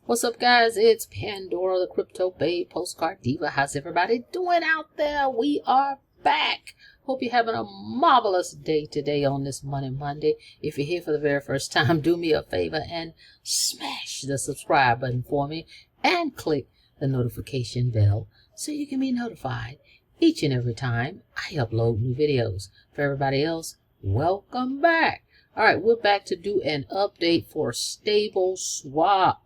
What's up, guys? It's Pandora, the Crypto Babe, Postcard Diva. How's everybody doing out there? We are back. Hope you're having a marvelous day today on this Monday. If you're here for the very first time, do me a favor and smash the subscribe button for me and click the notification bell so you can be notified each and every time I upload new videos. For everybody else, welcome back. All right, we're back to do an update for Stable Swap.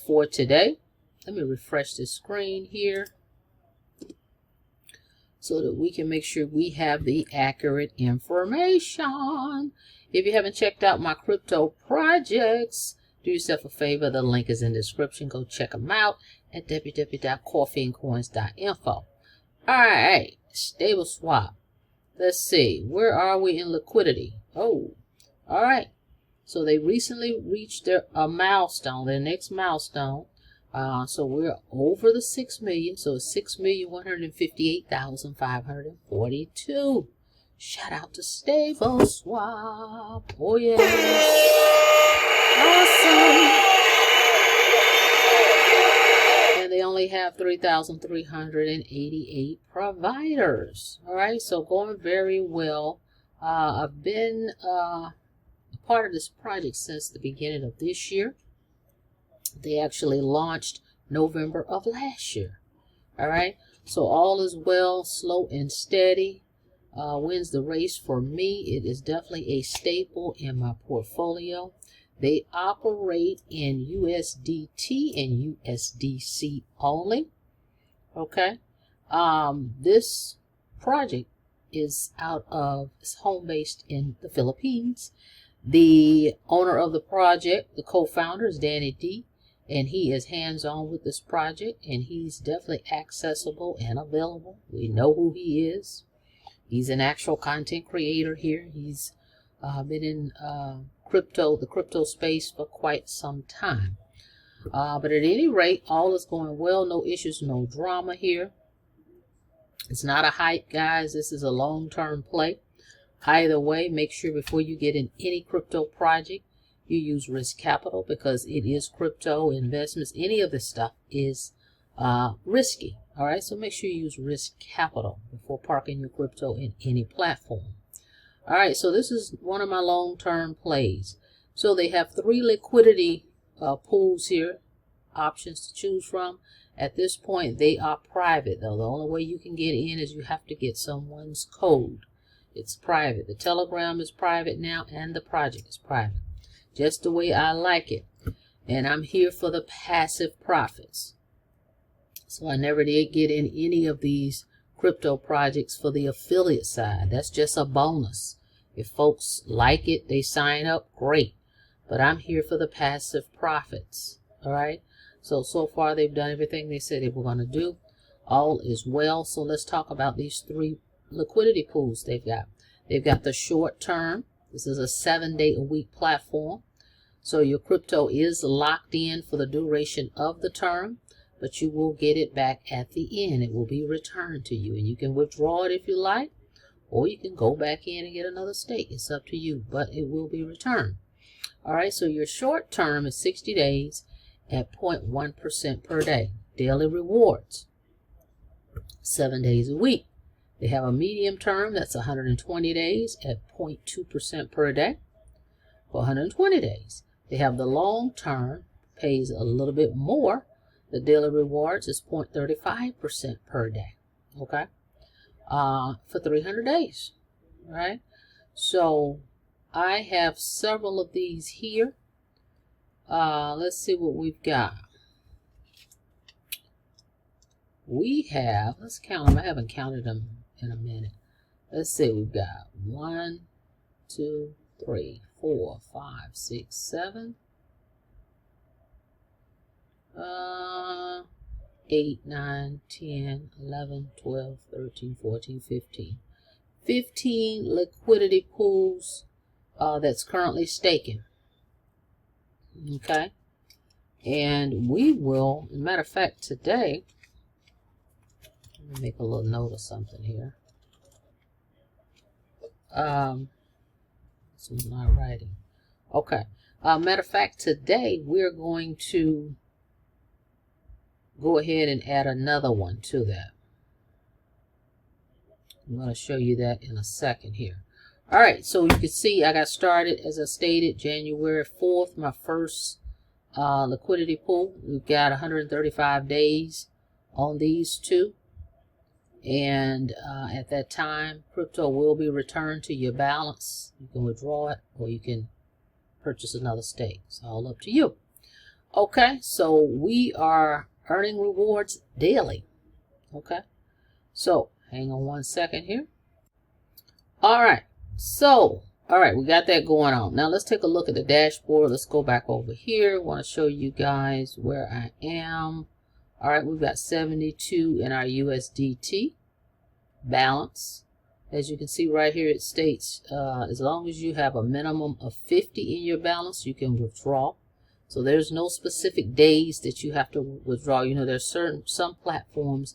For today. Let me refresh the screen here so that we can make sure we have the accurate information. If you haven't checked out my crypto projects, do yourself a favor. The link is in the description. Go check them out at www.coffeeandcoins.info. All right, Stable Swap. Let's see. Where are we in liquidity? Oh, all right. So they recently reached their milestone, their next milestone. So we're over the 6 million. So it's 6,158,542. Shout out to Stable Swap. Oh yeah. Awesome. And they only have 3,388 providers. All right. So going very well. I've been part of this project since the beginning of this year. They actually launched November of last year. All right, so all is well, slow and steady wins the race for me. It is definitely a staple in my portfolio. They operate in USDT and USDC only. Okay, this project is it's home based in the Philippines. The owner of the project, the co-founder, is Danny D, and he is hands-on with this project, and he's definitely accessible and available. We know who he is. He's an actual content creator here. He's been in the crypto space for quite some time. But at any rate, all is going well. No issues, no drama here. It's not a hype, guys. This is a long-term play. Either way, make sure before you get in any crypto project, you use risk capital, because it is crypto investments. Any of this stuff is risky. All right, so make sure you use risk capital before parking your crypto in any platform. All right, so this is one of my long-term plays. So they have 3 liquidity pools here, options to choose from. At this point, they are private, though. The only way you can get in is you have to get someone's code. It's private. The Telegram is private now, and the project is private. Just the way I like it. And I'm here for the passive profits. So I never did get in any of these crypto projects for the affiliate side. That's just a bonus. If folks like it, they sign up, great. But I'm here for the passive profits. All right. So far they've done everything they said they were going to do. All is well. So let's talk about these 3 liquidity pools they've got. They've got the short term. This is a 7-day-a-week platform. So your crypto is locked in for the duration of the term, but you will get it back at the end. It will be returned to you, and you can withdraw it if you like, or you can go back in and get another stake. It's up to you, but it will be returned. All right, so your short term is 60 days at 0.1% per day. Daily rewards, 7 days a week. They have a medium term that's 120 days at 0.2% per day for 120 days. They have the long term, pays a little bit more. The daily rewards is 0.35% per day. Okay, for 300 days. All right. So I have several of these here. Let's see what we've got. We have, let's count them. I haven't counted them in a minute. Let's see, we've got 1, 2, 3, 4, 5, 6, 7, 8, 9, 10, 11, 12, 13, 14, 15. 15 liquidity pools that's currently staking. Okay. And we will, as a matter of fact, today, let me make a little note of something here. This is not writing. Okay. Matter of fact, today we're going to go ahead and add another one to that. I'm going to show you that in a second here. All right, so you can see I got started, as I stated, January 4th, my first liquidity pool. We've got 135 days on these two. And at that time, crypto will be returned to your balance. You can withdraw it or you can purchase another stake. It's all up to you. Okay, so we are earning rewards daily. Okay, so hang on one second here. All right, so we got that going on. Now let's take a look at the dashboard. Let's go back over here. I want to show you guys where I am. All right, we've got 72 in our USDT balance. As you can see right here, it states as long as you have a minimum of 50 in your balance, you can withdraw. So there's no specific days that you have to withdraw. You know, there's some platforms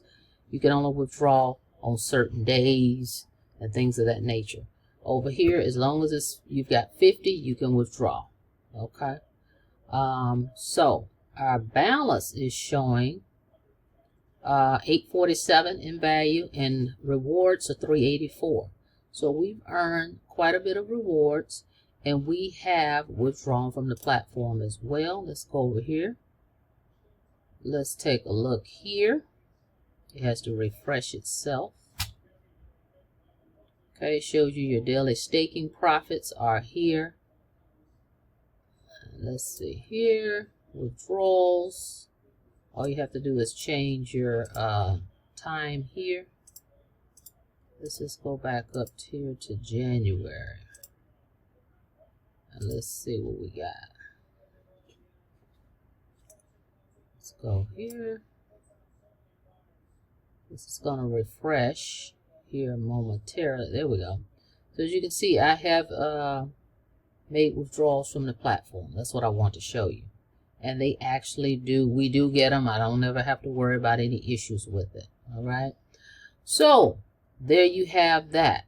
you can only withdraw on certain days and things of that nature. Over here, as long as you've got 50, you can withdraw. Okay. So our balance is showing 847 in value, and rewards are 384. So we've earned quite a bit of rewards, and we have withdrawn from the platform as well. Let's go over here. Let's take a look here. It has to refresh itself. Okay, it shows you your daily staking profits are here. Let's see here, withdrawals. All you have to do is change your time here. Let's just go back up here to January. And let's see what we got. Let's go here. This is going to refresh here momentarily. There we go. So as you can see, I have made withdrawals from the platform. That's what I want to show you. And they actually do, we do get them. I don't ever have to worry about any issues with it. All right. So there you have that.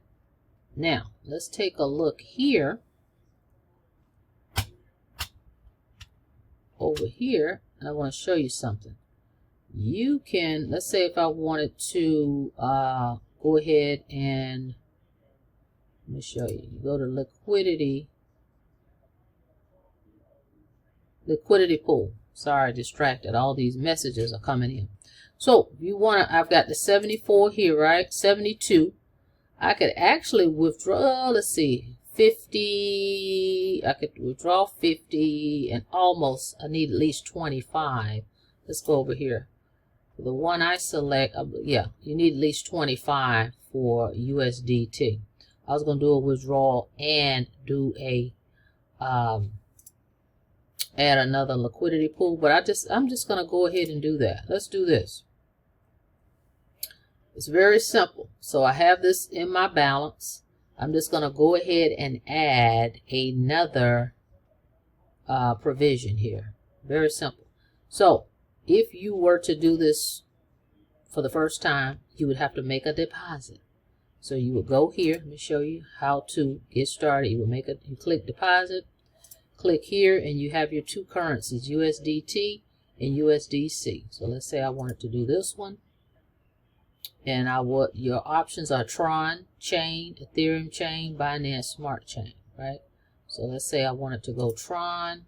Now let's take a look here. Over here, I want to show you something. You can, let's say if I wanted to go ahead and, let me show you. You go to liquidity pool. Sorry, distracted. All these messages are coming in. So if you want to, I've got the 74 here, right? 72. I could actually withdraw, let's see, 50. I could withdraw 50 and almost, I need at least 25. Let's go over here. The one I select, yeah, you need at least 25 for USDT. I was going to do a withdrawal and do a, add another liquidity pool, but I'm just going to go ahead and do that. Let's do this. It's very simple. So I have this in my balance. I'm just going to go ahead and add another provision here. Very simple. So if you were to do this for the first time, you would have to make a deposit. So you would go here. Let me show you how to get started. You would you click deposit. Click here and you have your two currencies, USDT and USDC. So let's say I wanted to do this one. And your options are Tron chain, Ethereum chain, Binance Smart Chain, right? So let's say I wanted to go Tron.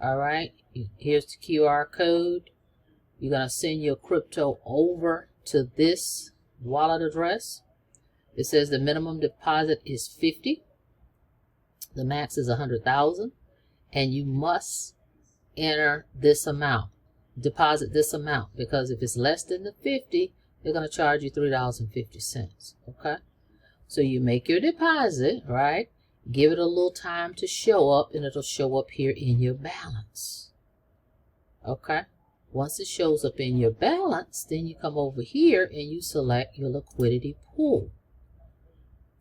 All right, here's the QR code. You're going to send your crypto over to this wallet address. It says the minimum deposit is 50. The max is 100,000, and you must enter this amount, deposit this amount, because if it's less than the 50, they're going to charge you $3.50. Okay, so you make your deposit, right? Give it a little time to show up, and it'll show up here in your balance. Okay, once it shows up in your balance, then you come over here and you select your liquidity pool.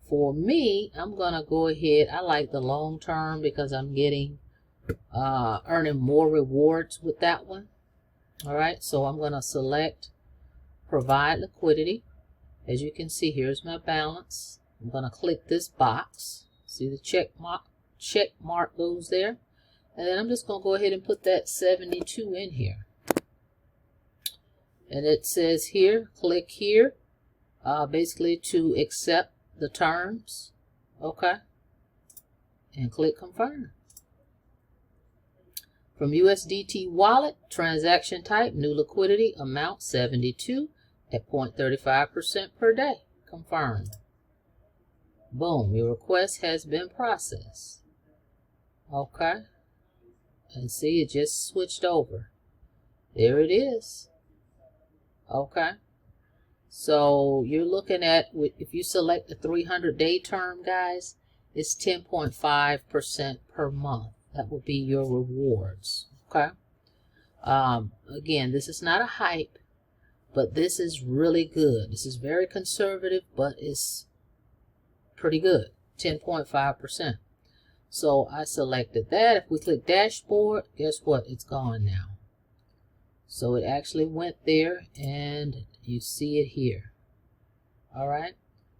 For me, I'm going to go ahead. I like the long term because I'm getting, earning more rewards with that one. All right, so I'm going to select provide liquidity. As you can see, here's my balance. I'm going to click this box. See the check mark goes there. And then I'm just going to go ahead and put that 72 in here. And it says here, click here, basically to accept the terms. Okay. And click confirm. From USDT wallet, transaction type, new liquidity, amount 72 at 0.35% per day. Confirmed. Boom, your request has been processed. Okay. And see, it just switched over. There it is. Okay. So you're looking at, if you select the 300-day term, guys, it's 10.5% per month. That will be your rewards. Okay. Again, this is not a hype, but this is really good. This is very conservative, but it's pretty good. 10.5%. So I selected that. If we click dashboard, guess what? It's gone now. So it actually went there, and you see it here. All right.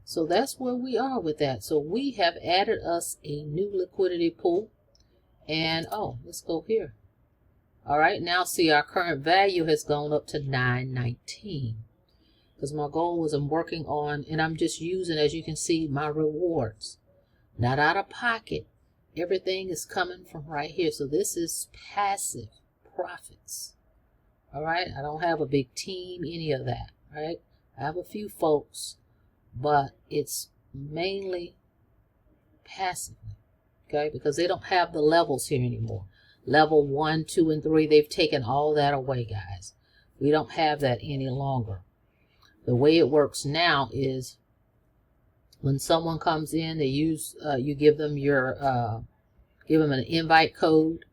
So that's where we are with that. So we have added us a new liquidity pool. And oh, let's go here. All right. Now see, our current value has gone up to 919. Because my goal was I'm working on, and I'm just using, as you can see, my rewards. Not out of pocket. Everything is coming from right here. So this is passive profits. All right. I don't have a big team, any of that. Right. I have a few folks, but it's mainly passive. Okay. Because they don't have the levels here anymore. Level 1, 2, and 3. They've taken all that away, guys. We don't have that any longer. The way it works now is when someone comes in, they use, you give them your, give them an invite code.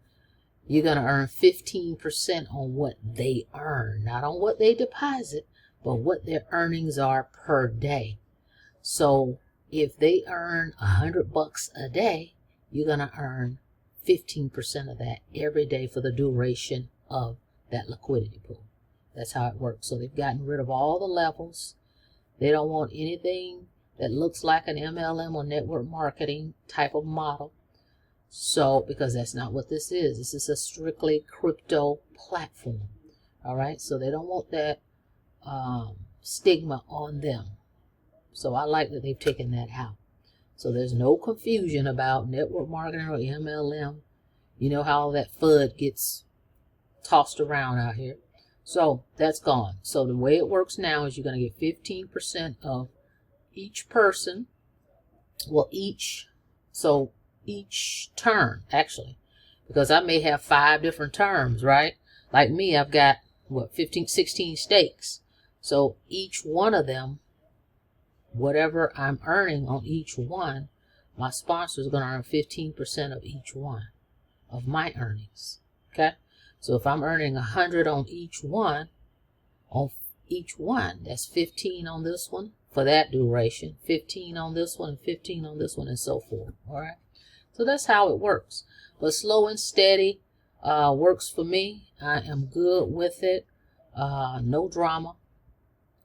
You're going to earn 15% on what they earn, not on what they deposit, but what their earnings are per day. So if they earn $100 a day, you're going to earn 15% of that every day for the duration of that liquidity pool. That's how it works. So they've gotten rid of all the levels. They don't want anything that looks like an MLM or network marketing type of model. So, because that's not what this is. This is a strictly crypto platform. All right. So they don't want that stigma on them. So I like that they've taken that out. So there's no confusion about network marketing or MLM. You know how all that FUD gets tossed around out here. So that's gone. So the way it works now is you're going to get 15% of each person. Well, each term, actually, because I may have 5 different terms, right? Like me, I've got, what, 15, 16 stakes. So each one of them, whatever I'm earning on each one, my sponsor is going to earn 15% of each one of my earnings. Okay? So if I'm earning 100 on each one, that's 15 on this one for that duration, 15 on this one, and 15 on this one, and so forth. All right? So that's how it works. But slow and steady works for me. I am good with it. No drama.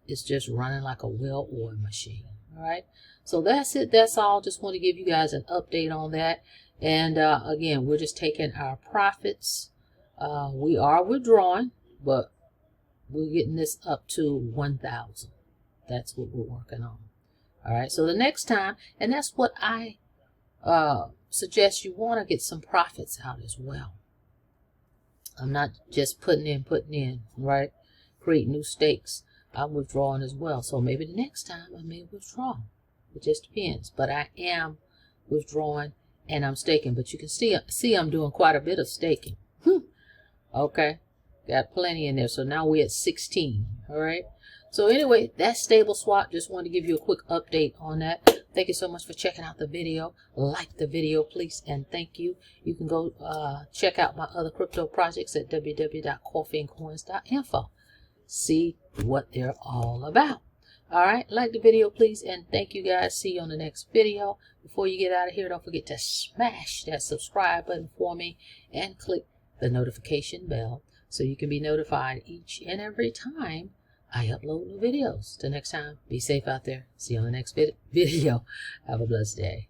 It's just running like a well-oiled machine. All right. So that's it. That's all. Just want to give you guys an update on that. And again, we're just taking our profits. We are withdrawing, but we're getting this up to 1,000. That's what we're working on. All right. So the next time, and that's what I suggest, you want to get some profits out as well. I'm not just putting in, right? Create new stakes. I'm withdrawing as well. So maybe the next time I may withdraw. It just depends. But I am withdrawing and I'm staking. But you can see I'm doing quite a bit of staking. Okay. Got plenty in there. So now we're at 16. All right. So anyway, that's Stable Swap. Just wanted to give you a quick update on that. Thank you so much for checking out the video. Like the video, please, and thank you. You can go check out my other crypto projects at www.coffeeandcoins.info. See what they're all about. All right, like the video, please, and thank you guys. See you on the next video. Before you get out of here, don't forget to smash that subscribe button for me and click the notification bell so you can be notified each and every time I upload new videos. Till next time, be safe out there. See you on the next video. Have a blessed day.